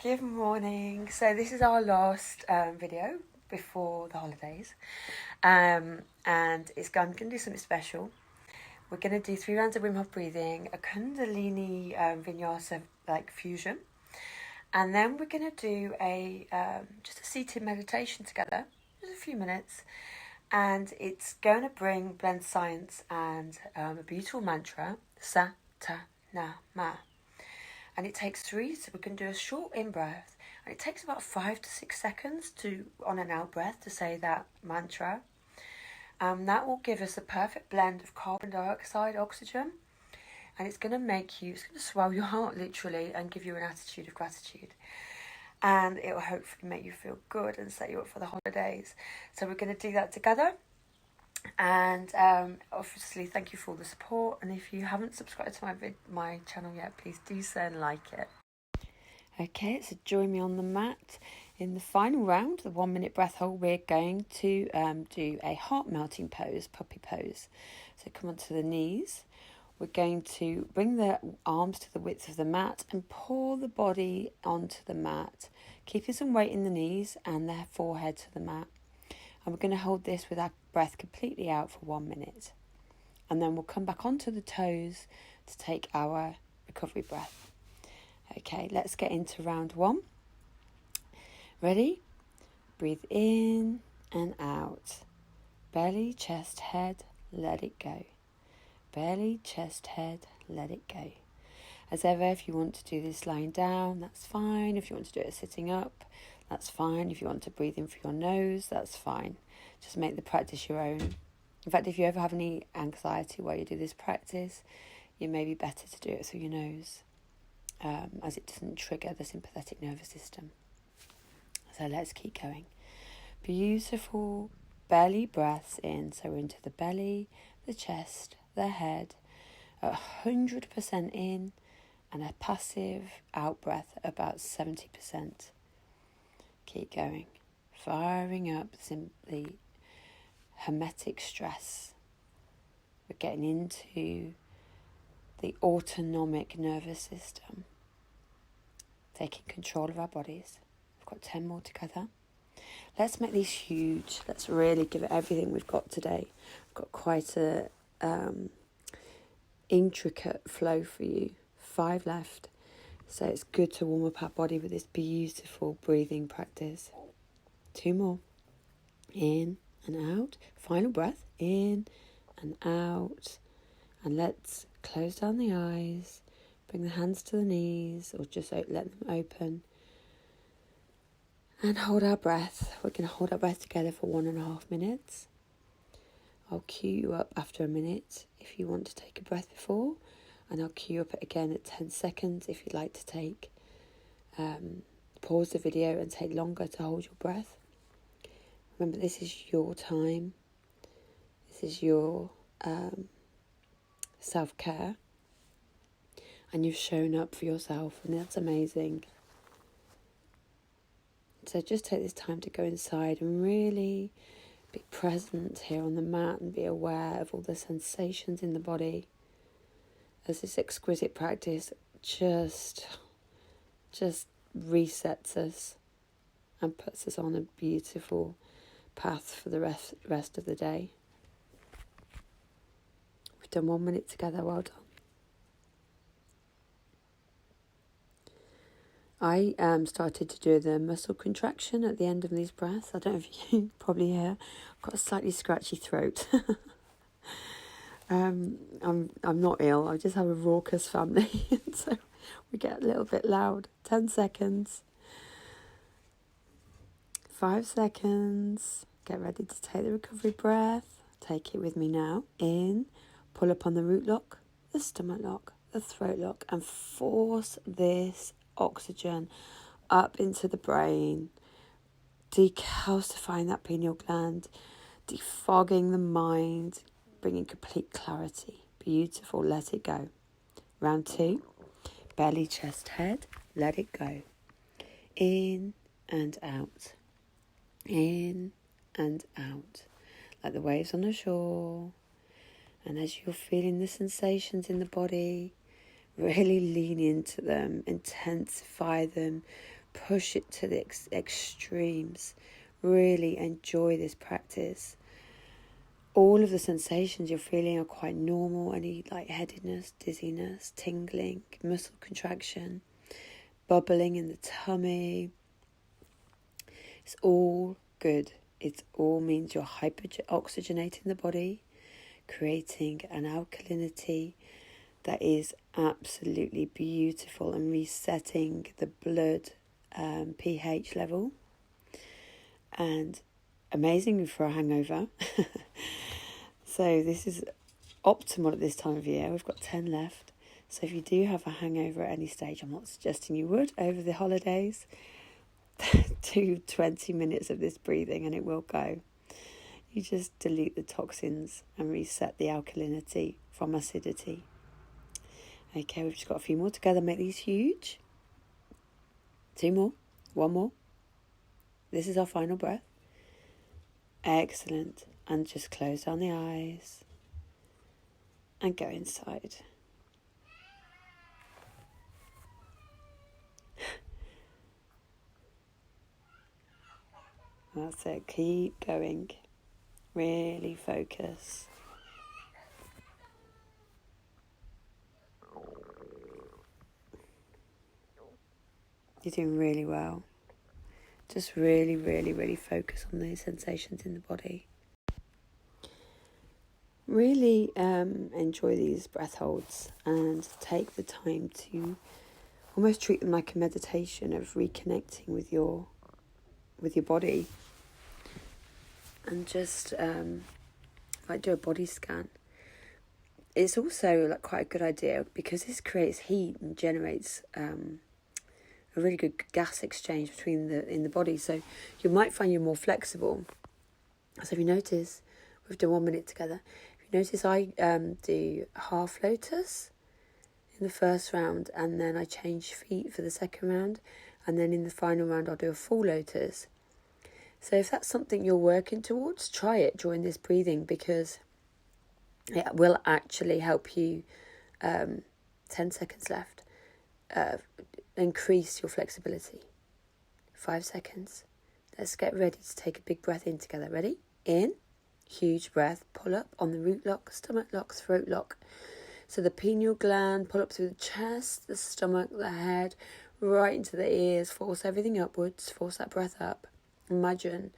Good morning. So this is our last video before the holidays, and I'm going to do something special. We're going to do 3 rounds of Wim Hof breathing, a kundalini vinyasa like fusion, and then we're going to do a just a seated meditation together, just a few minutes, and it's going to blend science and a beautiful mantra, sa ta na ma. And it takes 3, so we can do a short in-breath. And it takes about 5 to 6 seconds on an out-breath to say that mantra. That will give us a perfect blend of carbon dioxide, oxygen. And it's going to swell your heart literally and give you an attitude of gratitude. And it will hopefully make you feel good and set you up for the holidays. So we're going to do that together. And obviously thank you for all the support, and if you haven't subscribed to my channel yet, please do so and like it. Okay, so join me on the mat. In the final round, the 1 minute breath hold, we're going to do a heart melting pose, puppy pose. So come onto the knees. We're going to bring the arms to the width of the mat and pour the body onto the mat, keeping some weight in the knees and the forehead to the mat. And we're going to hold this with our breath completely out for 1 minute. And then we'll come back onto the toes to take our recovery breath. Okay, let's get into round 1. Ready? Breathe in and out. Belly, chest, head, let it go. Belly, chest, head, let it go. As ever, if you want to do this lying down, that's fine. If you want to do it sitting up, that's fine. If you want to breathe in through your nose, that's fine. Just make the practice your own. In fact, if you ever have any anxiety while you do this practice, it may be better to do it through your nose, as it doesn't trigger the sympathetic nervous system. So let's keep going. Beautiful belly breaths in. So we're into the belly, the chest, the head, 100% in, and a passive out breath about 70%. Keep going. Firing up the hermetic stress. We're getting into the autonomic nervous system, taking control of our bodies. We've got 10 more together. Let's make these huge. Let's really give it everything we've got today. I've got quite a intricate flow for you. 5 left. So it's good to warm up our body with this beautiful breathing practice. 2 more. In and out. Final breath. In and out. And let's close down the eyes. Bring the hands to the knees, or just let them open. And hold our breath. We're going to hold our breath together for 1.5 minutes. I'll cue you up after a minute if you want to take a breath before. And I'll cue you up again at 10 seconds if you'd like to take. Pause the video and take longer to hold your breath. Remember, this is your time. This is your self-care. And you've shown up for yourself, and that's amazing. So just take this time to go inside and really be present here on the mat and be aware of all the sensations in the body, as this exquisite practice just resets us and puts us on a beautiful path for the rest of the day. We've done 1 minute together. Well done. I started to do the muscle contraction at the end of these breaths. I don't know if you probably hear. I've got a slightly scratchy throat. I'm not ill. I just have a raucous family, so we get a little bit loud. 10 seconds. 5 seconds. Get ready to take the recovery breath. Take it with me now. In. Pull up on the root lock, the stomach lock, the throat lock, and force this oxygen up into the brain, decalcifying that pineal gland, defogging the mind, bringing complete clarity. Beautiful. Let it go. Round 2. Belly, chest, head. Let it go. In and out. In and out. Like the waves on the shore. And as you're feeling the sensations in the body, really lean into them, intensify them, push it to the extremes. Really enjoy this practice. All of the sensations you're feeling are quite normal. Any lightheadedness, dizziness, tingling, muscle contraction, bubbling in the tummy. It's all good. It all means you're hyper-oxygenating the body, creating an alkalinity that is absolutely beautiful and resetting the blood pH level. And amazing for a hangover. So this is optimal at this time of year. We've got 10 left. So if you do have a hangover at any stage, I'm not suggesting you would over the holidays, do 20 minutes of this breathing and it will go. You just delete the toxins and reset the alkalinity from acidity. Okay, we've just got a few more together. Make these huge. 2 more. 1 more. This is our final breath. Excellent. And just close down the eyes and go inside. That's it. Keep going. Really focus. You're doing really well. Just really, really, really focus on those sensations in the body. Really enjoy these breath holds and take the time to almost treat them like a meditation of reconnecting with your body, and just do a body scan. It's also quite a good idea because this creates heat and generates a really good gas exchange in the body. So you might find you're more flexible. So if you notice, we've done 1 minute together. If you notice, I do half lotus in the first round, and then I change feet for the second round, and then in the final round I'll do a full lotus. So if that's something you're working towards, try it during this breathing, because it will actually help you. 10 seconds left. Increase your flexibility. 5 seconds. Let's get ready to take a big breath in together. Ready? In. Huge breath. Pull up on the root lock, stomach lock, throat lock. So the pineal gland, pull up through the chest, the stomach, the head, right into the ears. Force everything upwards. Force that breath up. Imagine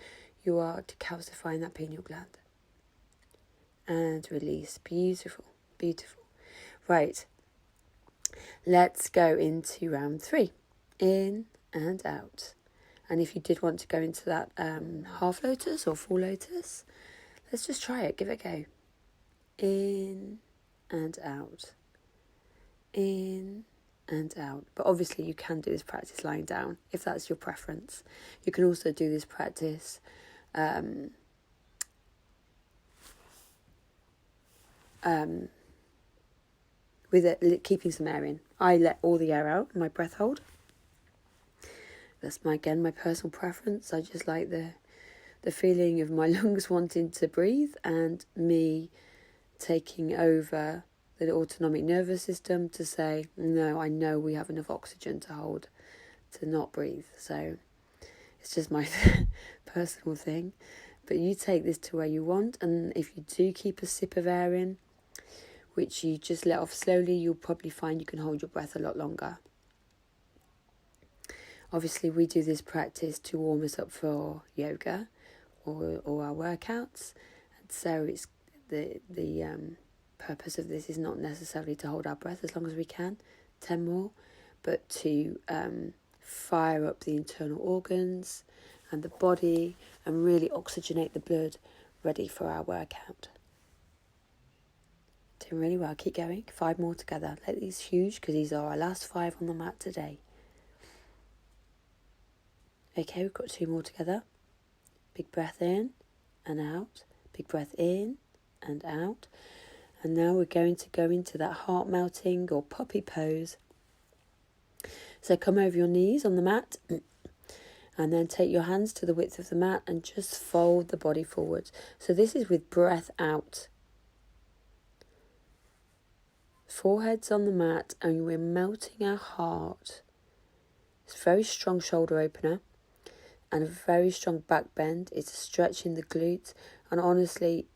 you are decalcifying that pineal gland. And release. Beautiful. Beautiful. Right. Let's go into round 3. In and out. And if you did want to go into that half lotus or full lotus, let's just try it. Give it a go. In and out. In and out. But obviously you can do this practice lying down if that's your preference. You can also do this practice with keeping some air in. I let all the air out in my breath hold. That's my personal preference. I just like the feeling of my lungs wanting to breathe and me taking over the autonomic nervous system to say, no, I know we have enough oxygen to hold, to not breathe. So it's just my personal thing. But you take this to where you want, and if you do keep a sip of air in, which you just let off slowly, you'll probably find you can hold your breath a lot longer. Obviously, we do this practice to warm us up for yoga or our workouts. And so it's the purpose of this is not necessarily to hold our breath as long as we can, 10 more, but to fire up the internal organs and the body and really oxygenate the blood, ready for our workout. Doing really well. Keep going. 5 more together. Let these huge, because these are our last 5 on the mat today. Okay, we've got 2 more together. Big breath in and out. Big breath in and out. And now we're going to go into that heart melting or puppy pose. So come over your knees on the mat and then take your hands to the width of the mat and just fold the body forward. So this is with breath out. Forehead's on the mat and we're melting our heart. It's very strong shoulder opener and a very strong back bend. It's stretching the glutes, and honestly,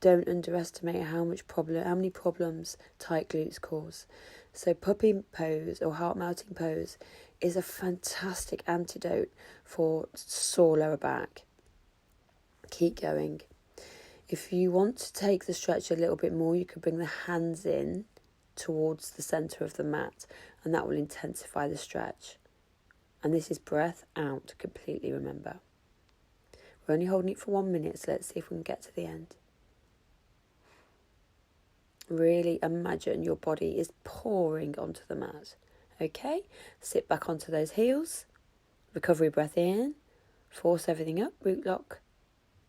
don't underestimate how many problems tight glutes cause. So puppy pose or heart melting pose is a fantastic antidote for sore lower back. Keep going. If you want to take the stretch a little bit more, you can bring the hands in towards the centre of the mat, and that will intensify the stretch. And this is breath out completely, remember. We're only holding it for 1 minute, so let's see if we can get to the end. Really imagine your body is pouring onto the mat. Okay, sit back onto those heels. Recovery breath in. Force everything up. Root lock,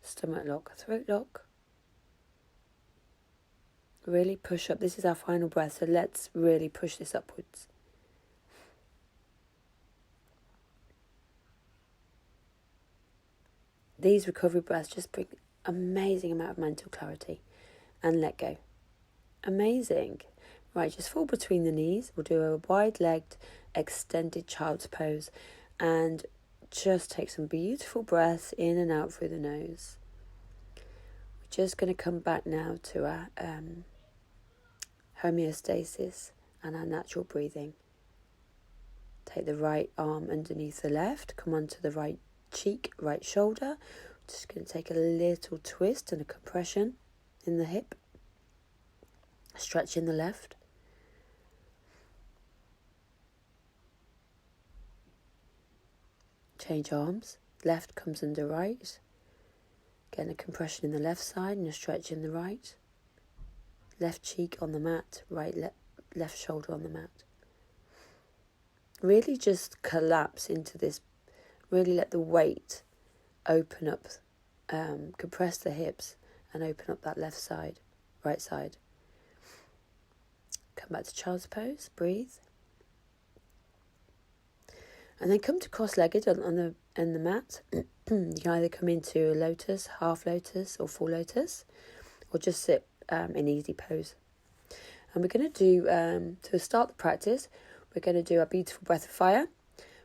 stomach lock, throat lock. Really push up. This is our final breath, so let's really push this upwards. These recovery breaths just bring amazing amount of mental clarity. And let go. Amazing. Right, just fall between the knees. We'll do a wide-legged, extended child's pose. And just take some beautiful breaths in and out through the nose. We're just going to come back now to our homeostasis and our natural breathing. Take the right arm underneath the left. Come onto the right cheek, right shoulder. Just going to take a little twist and a compression in the hip. Stretch in the left. Change arms. Left comes under right. Getting a compression in the left side and a stretch in the right. Left cheek on the mat, left shoulder on the mat. Really just collapse into this. Really let the weight open up, compress the hips and open up that left side, right side. Come back to child's pose, breathe. And then come to cross-legged on the mat. You can either come into a lotus, half lotus or full lotus, or just sit in easy pose. And we're going to do, to start the practice, we're going to do our beautiful breath of fire.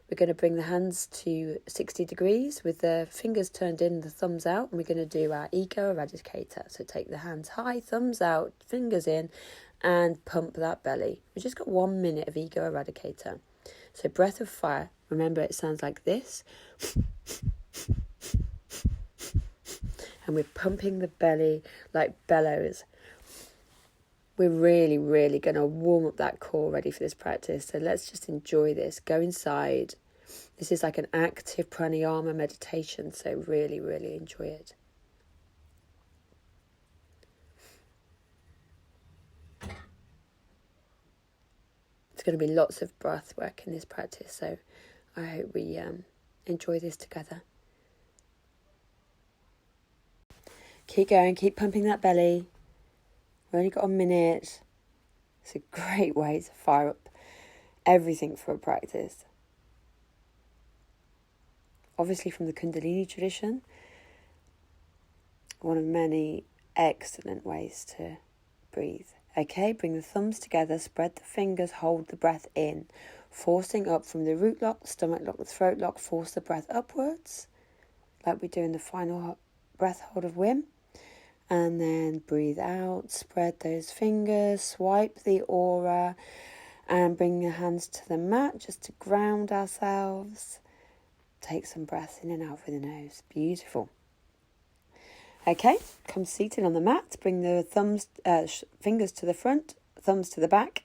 We're going to bring the hands to 60 degrees with the fingers turned in, the thumbs out, and we're going to do our ego eradicator. So take the hands high, thumbs out, fingers in, and pump that belly. We've just got 1 minute of ego eradicator. So breath of fire, remember it sounds like this. And we're pumping the belly like bellows. We're really, really going to warm up that core ready for this practice. So let's just enjoy this. Go inside. This is like an active pranayama meditation. So really, really enjoy it. It's going to be lots of breath work in this practice. So I hope we enjoy this together. Keep going. Keep pumping that belly. We've only got a minute. It's a great way to fire up everything for a practice. Obviously from the kundalini tradition, one of many excellent ways to breathe. Okay, bring the thumbs together, spread the fingers, hold the breath in. Forcing up from the root lock, the stomach lock, the throat lock, force the breath upwards, like we do in the final breath hold of Wim. And then breathe out, spread those fingers, swipe the aura, and bring your hands to the mat just to ground ourselves. Take some breath in and out through the nose. Beautiful. Okay, come seated on the mat. Bring the fingers to the front, thumbs to the back,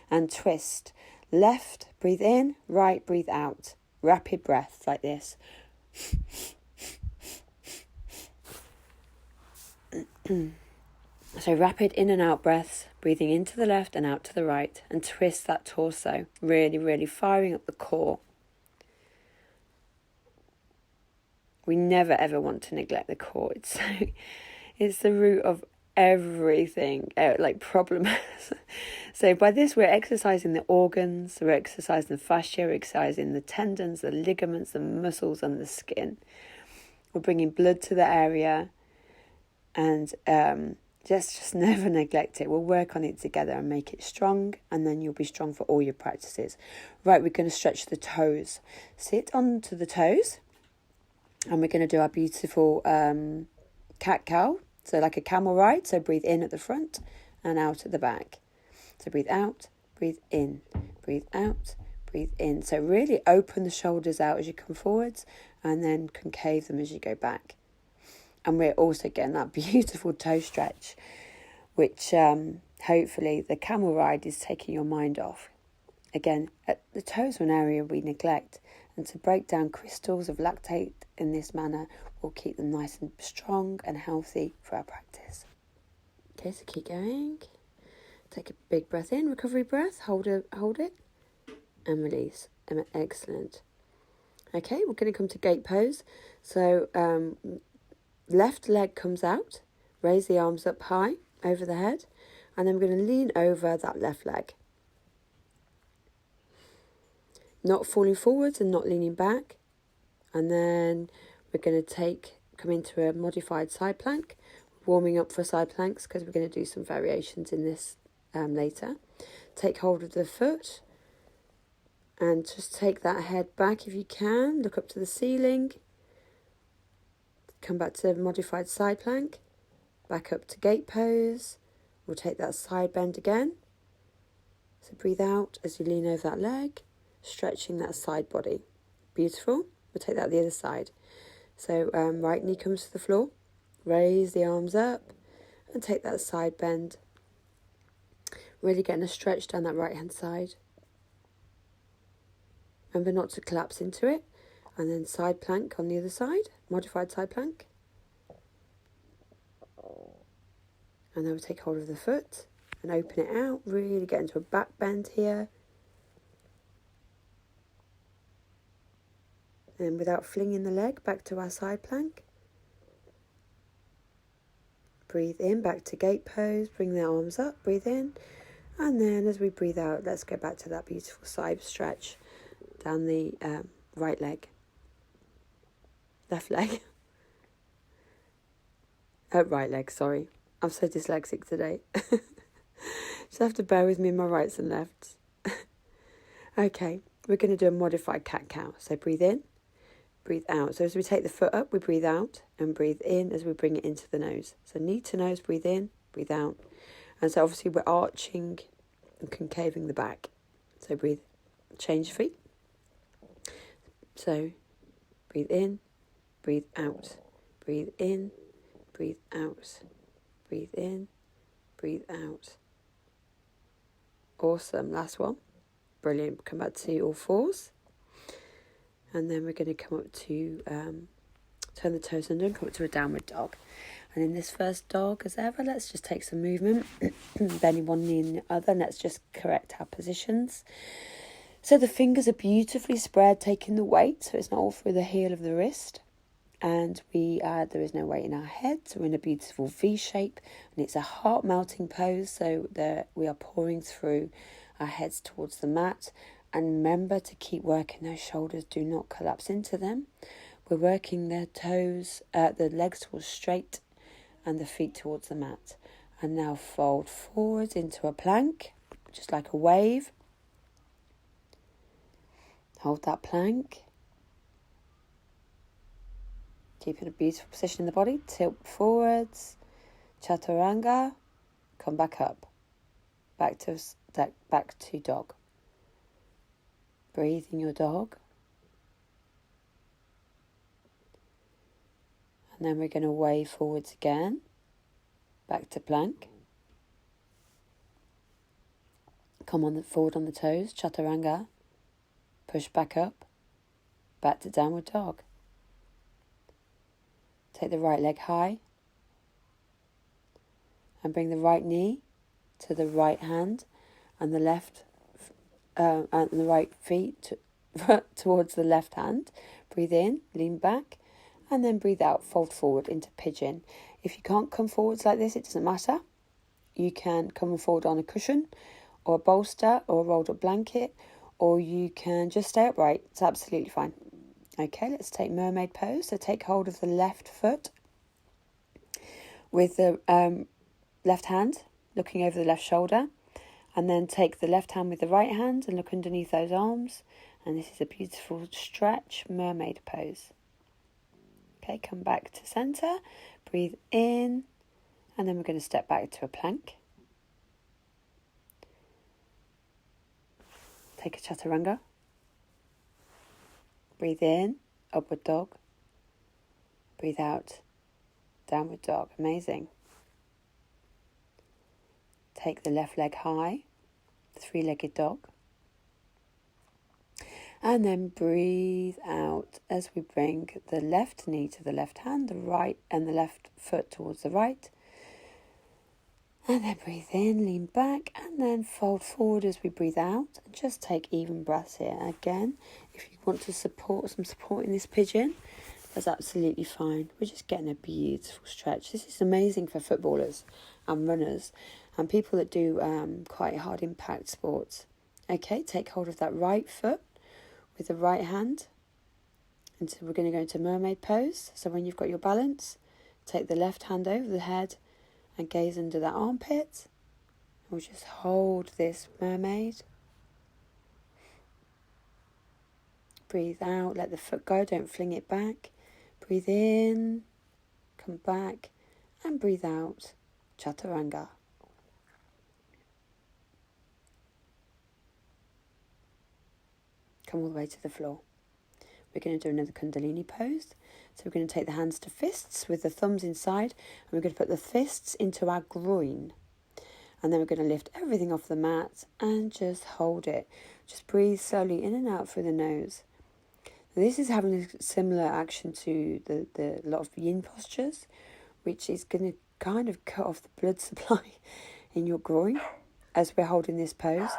and twist. Left, breathe in, right, breathe out. Rapid breath like this. So rapid in and out breaths, breathing into the left and out to the right, and twist that torso, really, really firing up the core. We never ever want to neglect the core. It's the root of everything, like problems. So by this, we're exercising the organs, we're exercising the fascia, we're exercising the tendons, the ligaments, the muscles, and the skin. We're bringing blood to the area, and Just never neglect it. We'll work on it together and make it strong, and then you'll be strong for all your practices. Right, we're going to stretch the toes. Sit onto the toes, and we're going to do our beautiful cat-cow. So like a camel ride. So breathe in at the front and out at the back. So breathe out, breathe in, breathe out, breathe in. So really open the shoulders out as you come forwards, and then concave them as you go back. And we're also getting that beautiful toe stretch, which hopefully the camel ride is taking your mind off. Again, the toes are an area we neglect, and to break down crystals of lactate in this manner will keep them nice and strong and healthy for our practice. Okay, so keep going. Take a big breath in, recovery breath, hold it, and release. Excellent. Okay, we're going to come to gate pose. So left leg comes out, raise the arms up high over the head, and then we're going to lean over that left leg. Not falling forwards and not leaning back. And then we're going to come into a modified side plank, warming up for side planks because we're going to do some variations in this later. Take hold of the foot and just take that head back if you can. Look up to the ceiling. Come back to modified side plank, back up to gate pose. We'll take that side bend again. So breathe out as you lean over that leg, stretching that side body. Beautiful. We'll take that the other side. So right knee comes to the floor, raise the arms up and take that side bend. Really getting a stretch down that right hand side. Remember not to collapse into it. And then side plank on the other side, modified side plank. And then we'll take hold of the foot and open it out, really get into a back bend here. And without flinging the leg, back to our side plank. Breathe in, back to gate pose, bring the arms up, breathe in. And then as we breathe out, let's go back to that beautiful side stretch down the right leg. Left leg. Right leg, sorry. I'm so dyslexic today. Just have to bear with me in my rights and lefts. Okay, we're going to do a modified cat-cow. So breathe in, breathe out. So as we take the foot up, we breathe out and breathe in as we bring it into the nose. So knee to nose, breathe in, breathe out. And so obviously we're arching and concaving the back. So breathe, change feet. So breathe in, breathe out, breathe in, breathe out, breathe in, breathe out. Awesome, last one. Brilliant. Come back to all fours. And then we're going to come up to, turn the toes under and come up to a downward dog. And in this first dog, as ever, let's just take some movement. Bending one knee and the other, and let's just correct our positions. So the fingers are beautifully spread, taking the weight, so it's not all through the heel of the wrist. And there is no weight in our head, so we're in a beautiful V shape. And it's a heart melting pose, so we are pouring through our heads towards the mat. And remember to keep working those shoulders, do not collapse into them. We're working the toes, the legs towards straight and the feet towards the mat. And now fold forwards into a plank, just like a wave. Hold that plank. Keep in a beautiful position in the body. Tilt forwards. Chaturanga. Come back up. Back to dog. Breathe in your dog. And then we're going to wave forwards again. Back to plank. Come forward on the toes. Chaturanga. Push back up. Back to downward dog. Take the right leg high. And bring the right knee to the right hand and the left and the right feet towards the left hand. Breathe in, lean back, and then breathe out, fold forward into pigeon. If you can't come forwards like this, it doesn't matter. You can come forward on a cushion or a bolster or a rolled up blanket, or you can just stay upright. It's absolutely fine. Okay, let's take mermaid pose. So take hold of the left foot with the left hand, looking over the left shoulder, and then take the left hand with the right hand and look underneath those arms. And this is a beautiful stretch mermaid pose. Okay, come back to center, breathe in, and then we're going to step back to a plank. Take a chaturanga. Breathe in, upward dog. Breathe out, downward dog. Amazing. Take the left leg high, three-legged dog. And then breathe out as we bring the left knee to the left hand, the right and the left foot towards the right. And then breathe in, lean back, and then fold forward as we breathe out. And just take even breaths here. Again, if you want to support in this pigeon, that's absolutely fine. We're just getting a beautiful stretch. This is amazing for footballers and runners and people that do quite hard impact sports. Okay, take hold of that right foot with the right hand. And so we're going to go into mermaid pose. So when you've got your balance, take the left hand over the head and gaze under that armpit. And we'll just hold this mermaid. Breathe out, let the foot go, don't fling it back. Breathe in, come back, and breathe out, chaturanga. Come all the way to the floor. We're going to do another kundalini pose. So we're going to take the hands to fists with the thumbs inside, and we're going to put the fists into our groin. And then we're going to lift everything off the mat and just hold it. Just breathe slowly in and out through the nose. Now, this is having a similar action to the lot of yin postures, which is going to kind of cut off the blood supply in your groin as we're holding this pose.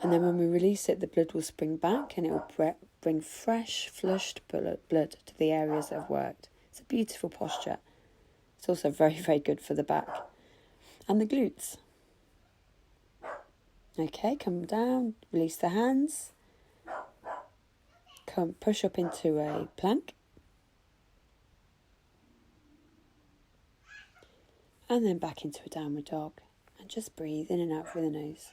And then when we release it, the blood will spring back and it will bring fresh, flushed blood to the areas that have worked. It's a beautiful posture. It's also very, very good for the back and the glutes. Okay, come down, release the hands. Come push up into a plank. And then back into a downward dog. And just breathe in and out through the nose.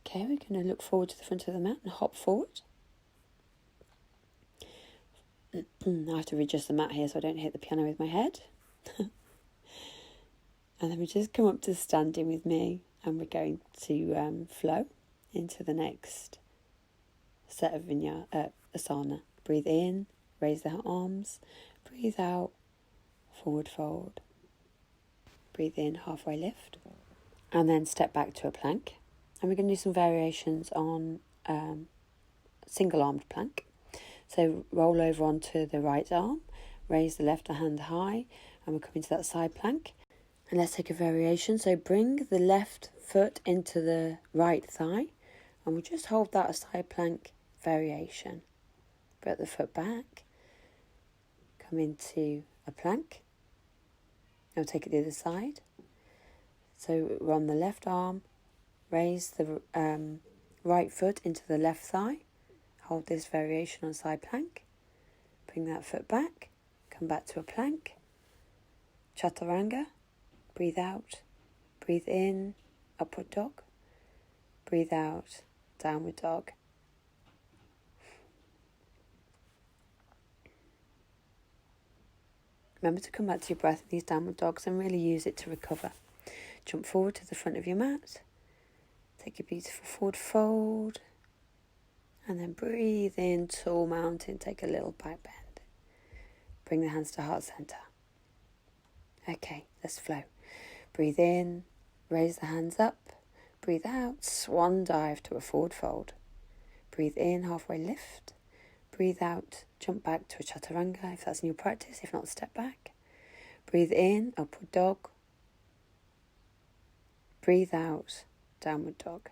Okay, we're going to look forward to the front of the mat and hop forward. I have to readjust the mat here so I don't hit the piano with my head. And then we just come up to standing with me, and we're going to flow into the next set of asana. Breathe in, raise the arms. Breathe out, forward fold. Breathe in, halfway lift. And then step back to a plank. And we're going to do some variations on single-armed plank. So roll over onto the right arm, raise the left hand high, and we'll come into that side plank. And let's take a variation. So bring the left foot into the right thigh, and we'll just hold that side plank variation. Put the foot back, come into a plank. Now take it the other side. So we're on the left arm, raise the right foot into the left thigh. Hold this variation on side plank. Bring that foot back. Come back to a plank. Chaturanga. Breathe out. Breathe in. Upward dog. Breathe out. Downward dog. Remember to come back to your breath in these downward dogs and really use it to recover. Jump forward to the front of your mat. Take a beautiful forward fold. And then breathe in, tall mountain. Take a little back bend. Bring the hands to heart center. Okay, let's flow. Breathe in, raise the hands up. Breathe out, swan dive to a forward fold. Breathe in, halfway lift. Breathe out, jump back to a chaturanga if that's in your practice. If not, step back. Breathe in, upward dog. Breathe out, downward dog.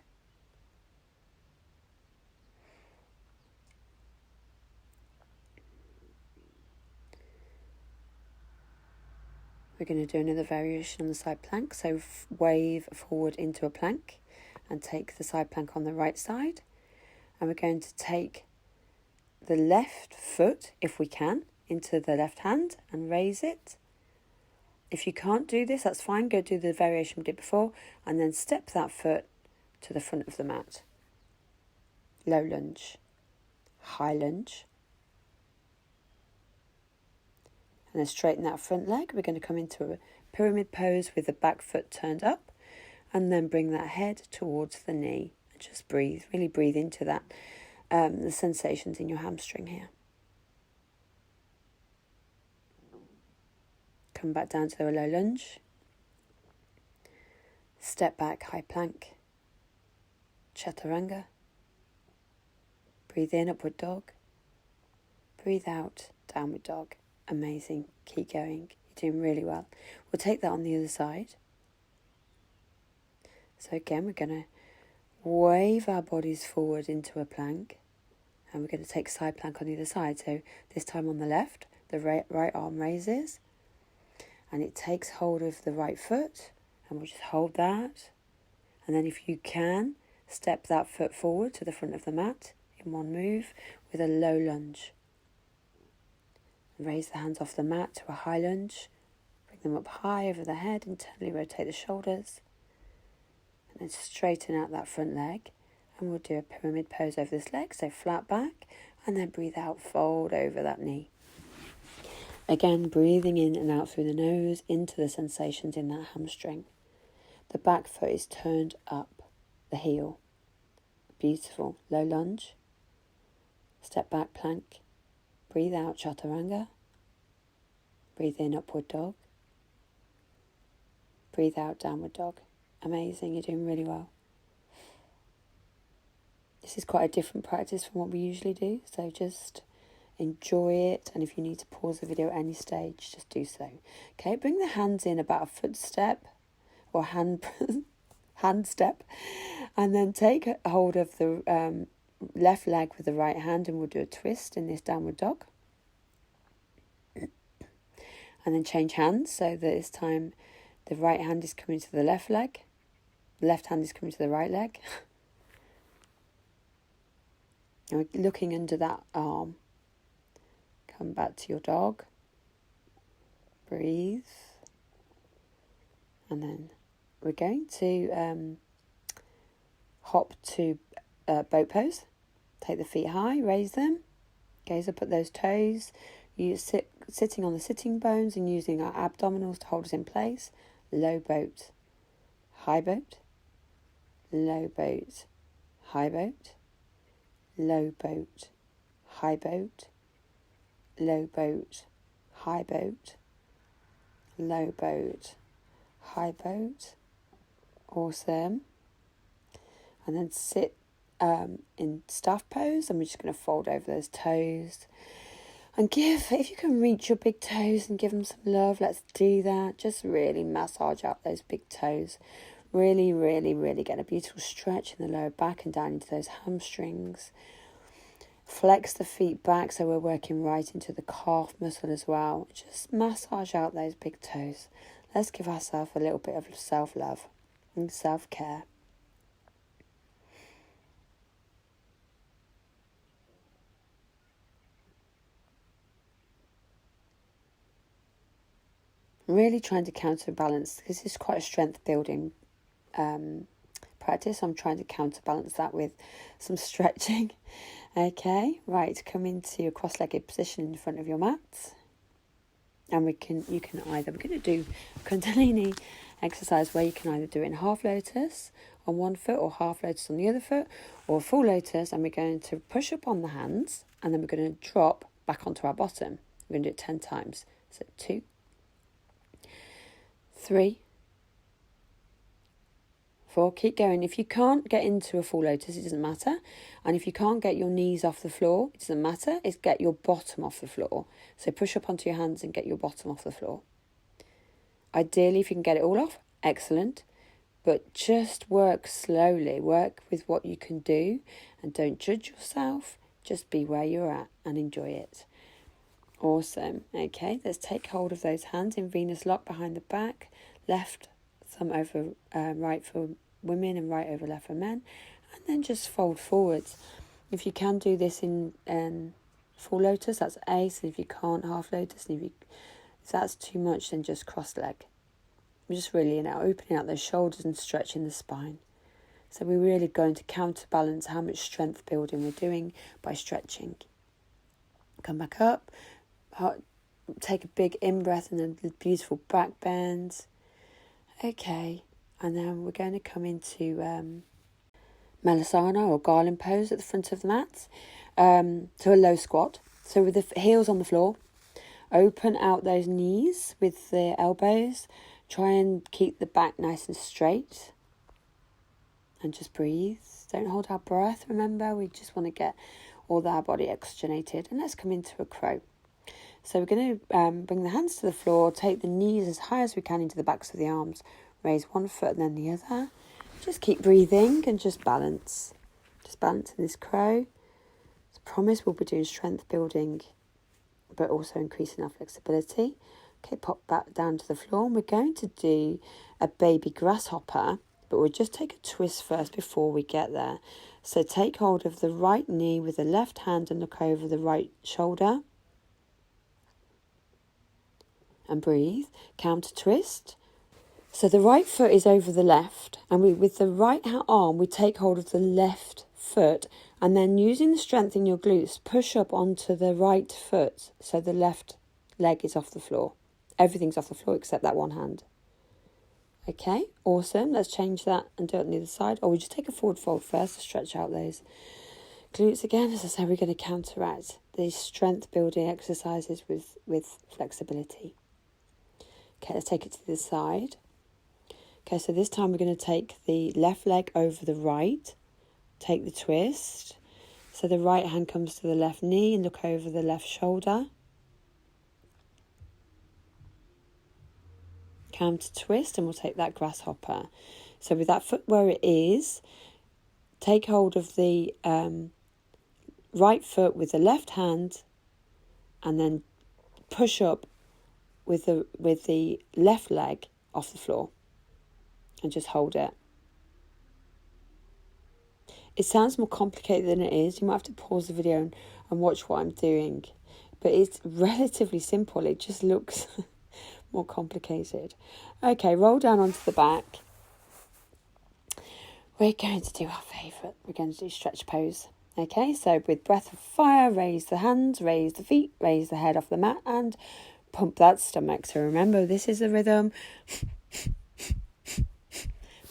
We're going to do another variation on the side plank. So wave forward into a plank and take the side plank on the right side. And we're going to take the left foot, if we can, into the left hand and raise it. If you can't do this, that's fine. Go do the variation we did before and then step that foot to the front of the mat. Low lunge, high lunge. And then straighten that front leg. We're going to come into a pyramid pose with the back foot turned up and then bring that head towards the knee. And just breathe, really breathe into that, the sensations in your hamstring here. Come back down to a low lunge. Step back, high plank. Chaturanga. Breathe in, upward dog. Breathe out, downward dog. Amazing. Keep going. You're doing really well. We'll take that on the other side. So again, we're going to wave our bodies forward into a plank. And we're going to take side plank on the other side. So this time on the left, the right arm raises. And it takes hold of the right foot. And we'll just hold that. And then if you can, step that foot forward to the front of the mat in one move with a low lunge. Raise the hands off the mat to a high lunge. Bring them up high over the head. Internally rotate the shoulders. And then straighten out that front leg. And we'll do a pyramid pose over this leg. So flat back. And then breathe out, fold over that knee. Again, breathing in and out through the nose into the sensations in that hamstring. The back foot is turned up, the heel. Beautiful. Low lunge. Step back plank. Breathe out, chaturanga. Breathe in, upward dog. Breathe out, downward dog. Amazing, you're doing really well. This is quite a different practice from what we usually do, so just enjoy it. And if you need to pause the video at any stage, just do so. Okay, bring the hands in about a footstep or hand step, and then take hold of the left leg with the right hand, and we'll do a twist in this downward dog. And then change hands so that this time the right hand is coming to the left leg, the left hand is coming to the right leg. And we're looking under that arm. Come back to your dog. Breathe. And then we're going to hop to boat pose. Take the feet high, raise them. Gaze up at those toes. You sitting on the sitting bones and using our abdominals to hold us in place. Low boat, high boat, low boat, high boat, low boat, high boat, low boat, high boat, low boat, high boat. Awesome. And then sit in staff pose, and we're just going to fold over those toes and if you can reach your big toes and give them some love, let's do that. Just really massage out those big toes. Really, really, really get a beautiful stretch in the lower back and down into those hamstrings. Flex the feet back so we're working right into the calf muscle as well. Just massage out those big toes. Let's give ourselves a little bit of self-love and self-care. Really trying to counterbalance, because this is quite a strength building practice. I'm trying to counterbalance that with some stretching. Okay, right, come into your cross-legged position in front of your mat. And we're going to do kundalini exercise where you can either do it in half lotus on one foot or half lotus on the other foot, or full lotus, and we're going to push up on the hands and then we're going to drop back onto our bottom. We're going to do it 10 times. So 2, 3, 4, keep going. If you can't get into a full lotus, it doesn't matter. And if you can't get your knees off the floor, it doesn't matter. It's get your bottom off the floor. So push up onto your hands and get your bottom off the floor. Ideally, if you can get it all off, excellent. But just work slowly. Work with what you can do and don't judge yourself. Just be where you're at and enjoy it. Awesome. Okay, let's take hold of those hands in Venus lock behind the back. Left thumb over right for women and right over left for men. And then just fold forwards. If you can do this in full lotus, that's ace. And if you can't, half lotus. And if that's too much, then just cross leg. We're just really now opening out those shoulders and stretching the spine. So we're really going to counterbalance how much strength building we're doing by stretching. Come back up. Take a big in-breath and a beautiful back bend. Okay. And then we're going to come into Malasana or garland pose at the front of the mat. To a low squat. So with the heels on the floor. Open out those knees with the elbows. Try and keep the back nice and straight. And just breathe. Don't hold our breath, remember. We just want to get all our body oxygenated. And let's come into a crow. So we're going to bring the hands to the floor. Take the knees as high as we can into the backs of the arms. Raise one foot and then the other. Just keep breathing and just balance. Just balance in this crow. As I promise, we'll be doing strength building, but also increasing our flexibility. Okay, pop back down to the floor. And we're going to do a baby grasshopper, but we'll just take a twist first before we get there. So take hold of the right knee with the left hand and look over the right shoulder. And breathe. Counter twist. So the right foot is over the left. And with the right arm, we take hold of the left foot. And then using the strength in your glutes, push up onto the right foot. So the left leg is off the floor. Everything's off the floor except that one hand. Okay, awesome. Let's change that and do it on the other side. Or we just take a forward fold first to stretch out those glutes again. As I say, we're going to counteract these strength building exercises with flexibility. Okay, let's take it to the side. Okay, so this time we're going to take the left leg over the right. Take the twist. So the right hand comes to the left knee and look over the left shoulder. Counter twist, and we'll take that grasshopper. So with that foot where it is, take hold of the right foot with the left hand and then push up with the left leg off the floor and just hold it. It sounds more complicated than it is. You might have to pause the video and watch what I'm doing, but it's relatively simple. It just looks more complicated. Okay, roll down onto the back. We're going to do our favourite. We're going to do stretch pose. Okay, so with breath of fire, raise the hands, raise the feet, raise the head off the mat and pump that stomach. So remember, this is the rhythm.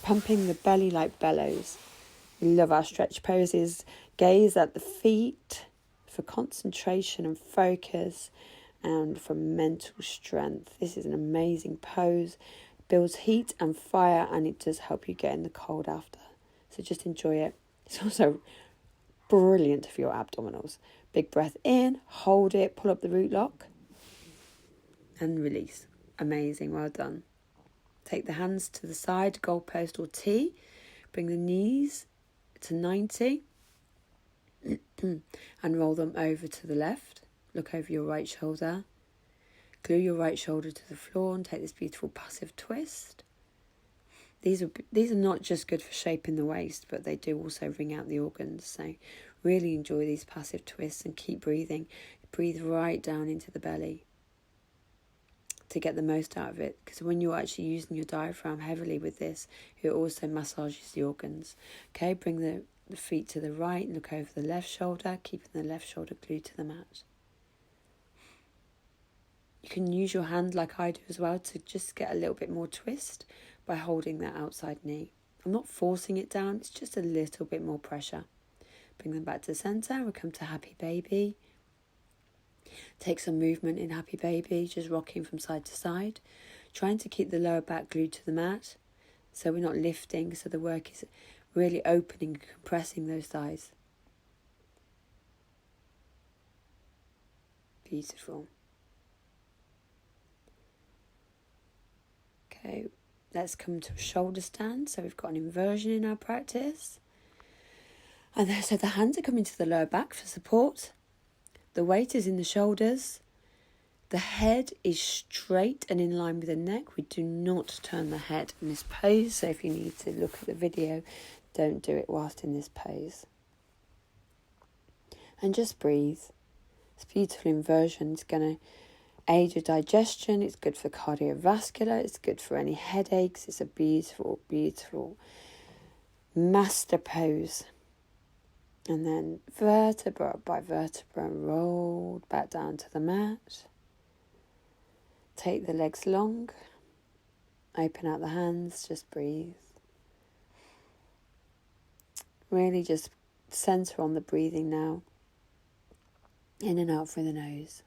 Pumping the belly like bellows. We love our stretch poses. Gaze at the feet for concentration and focus. And for mental strength. This is an amazing pose. It builds heat and fire, and it does help you get in the cold after. So just enjoy it. It's also brilliant for your abdominals. Big breath in, hold it, pull up the root lock, and release. Amazing, well done. Take the hands to the side, goalpost or T. Bring the knees to 90 and roll them over to the left. Look over your right shoulder. Glue your right shoulder to the floor and take this beautiful passive twist. These are not just good for shaping the waist, but they do also wring out the organs. So really enjoy these passive twists and keep breathing. Breathe right down into the belly to get the most out of it. Because when you're actually using your diaphragm heavily with this, it also massages the organs. Okay, bring the feet to the right and look over the left shoulder, keeping the left shoulder glued to the mat. You can use your hand like I do as well to just get a little bit more twist by holding that outside knee. I'm not forcing it down, it's just a little bit more pressure. Bring them back to the centre. We come to happy baby. Take some movement in happy baby, just rocking from side to side. Trying to keep the lower back glued to the mat so we're not lifting, so the work is really opening and compressing those thighs. Beautiful. Okay, let's come to a shoulder stand. So we've got an inversion in our practice. And then, so the hands are coming to the lower back for support. The weight is in the shoulders. The head is straight and in line with the neck. We do not turn the head in this pose. So if you need to look at the video, don't do it whilst in this pose. and just breathe. It's beautiful inversion. It's going to aid your digestion. It's good for cardiovascular. It's good for any headaches. It's a beautiful, beautiful master pose. And then vertebra by vertebra, rolled back down to the mat. Take the legs long. Open out the hands. Just breathe. Really just center on the breathing now. In and out through the nose.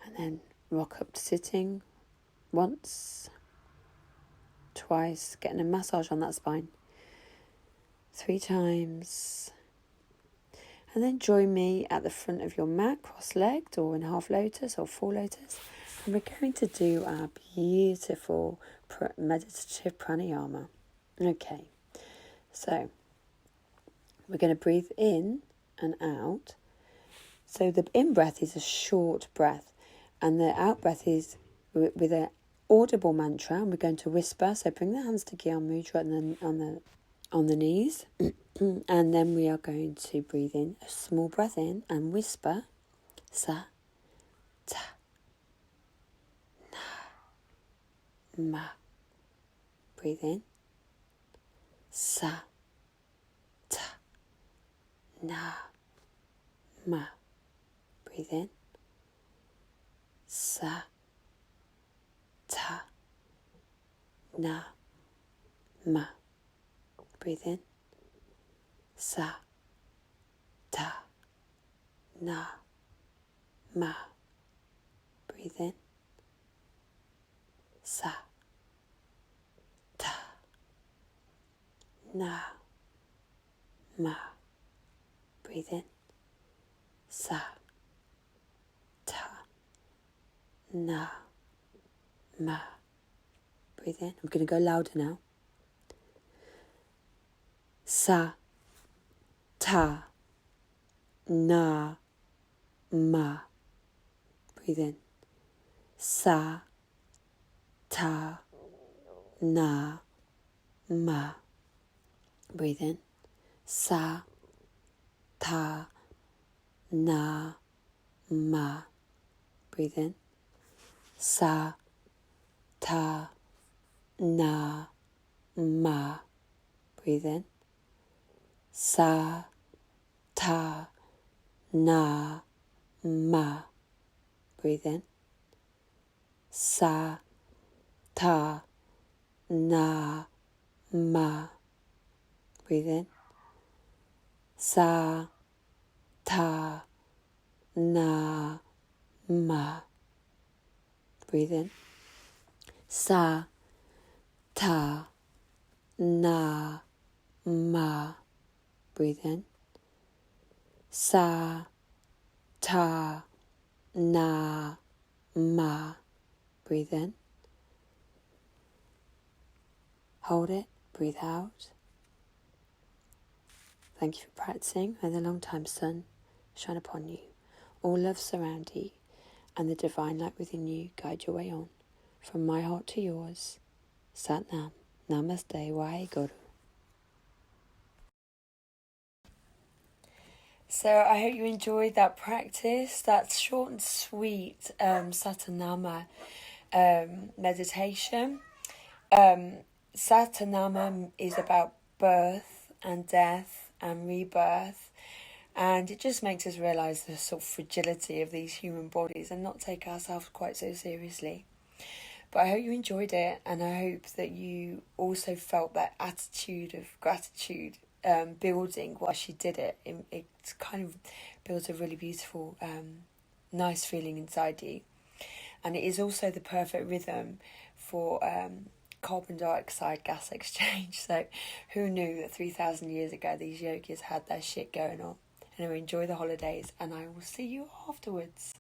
And then rock up to sitting once, twice, getting a massage on that spine. 3 times. And then join me at the front of your mat, cross-legged or in half lotus or full lotus. And we're going to do our beautiful meditative pranayama. Okay, so we're going to breathe in and out. So the in-breath is a short breath. And the out-breath is with an audible mantra. And we're going to whisper. So bring the hands to Gyan Mudra and then on the knees. And then we are going to breathe in a small breath in and whisper. Sa, ta, na, ma. Breathe in. Sa, ta, na, ma. Breathe in. Sa, ta, na, ma. Breathe in. Sa, ta, na, ma. Breathe in. Sa, ta, na, ma. Breathe in. Sa, ta, na, ma. Breathe in. I'm going to go louder now. Sa, ta, na, ma. Breathe in. Sa, ta, na, ma. Breathe in. Sa, ta, na, ma. Breathe in. Sa, ta, na, ma. Breathe in. Sa, ta, na, ma. Breathe in. Sa, ta, na, ma. Breathe in. Sa, ta, na, ma. Breathe in. Sa, ta, na, ma. Breathe in. Sa, ta, na, ma. Breathe in. Hold it. Breathe out. Thank you for practicing. May the long-time sun shine upon you. All love surround you, and the divine light within you guide your way on. From my heart to yours. Sat Nam. Namaste. Waheguru. So I hope you enjoyed that practice. That's short and sweet Satanama meditation. Satanama is about birth and death and rebirth, and it just makes us realise the sort of fragility of these human bodies and not take ourselves quite so seriously. But I hope you enjoyed it, and I hope that you also felt that attitude of gratitude building while she did it. It kind of builds a really beautiful, nice feeling inside you. And it is also the perfect rhythm for carbon dioxide gas exchange. So who knew that 3,000 years ago these yogis had their shit going on? Anyway, enjoy the holidays, and I will see you afterwards.